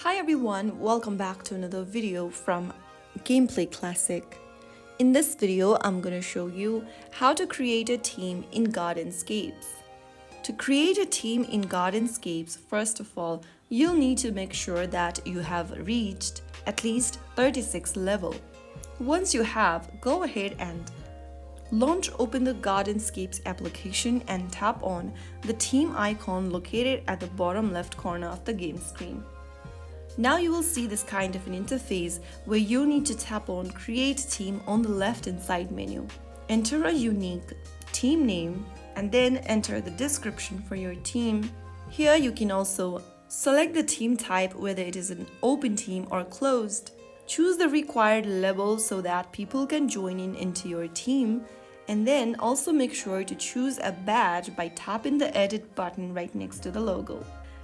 Hi everyone, welcome back to another video from Gameplay Classic. In this video, I'm going to show you how to create a team in Gardenscapes. To create a team in Gardenscapes, first of all, you'll need to make sure that you have reached at least 36 level. Once you have, go ahead and open the Gardenscapes application and tap on the team icon located at the bottom left corner of the game screen. Now you will see this kind of an interface where you need to tap on Create Team on the left inside menu. Enter a unique team name and then enter the description for your team. Here you can also select the team type, whether it is an open team or closed. Choose the required level so that people can join into your team, and then also make sure to choose a badge by tapping the edit button right next to the logo.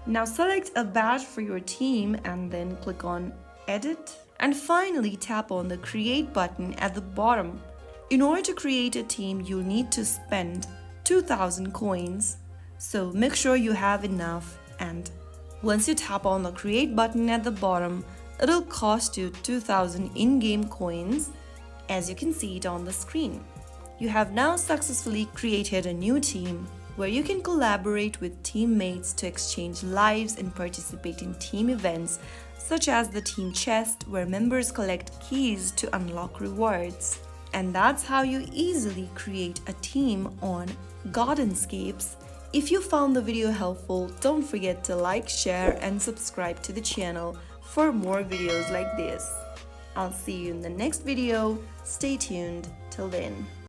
Now select a badge for your team and then click on edit, and finally tap on the create button at the bottom. In order to create a team, you'll need to spend 2000 coins, so make sure you have enough, and once you tap on the create button at the bottom, it'll cost you 2000 in-game coins, as you can see it on the screen. You have now successfully created a new team where you can collaborate with teammates to exchange lives and participate in team events such as the team chest, where members collect keys to unlock rewards. And that's how you easily create a team on Gardenscapes. If you found the video helpful, don't forget to like, share and subscribe to the channel for more videos like this. I'll see you in the next video. Stay tuned. Till then.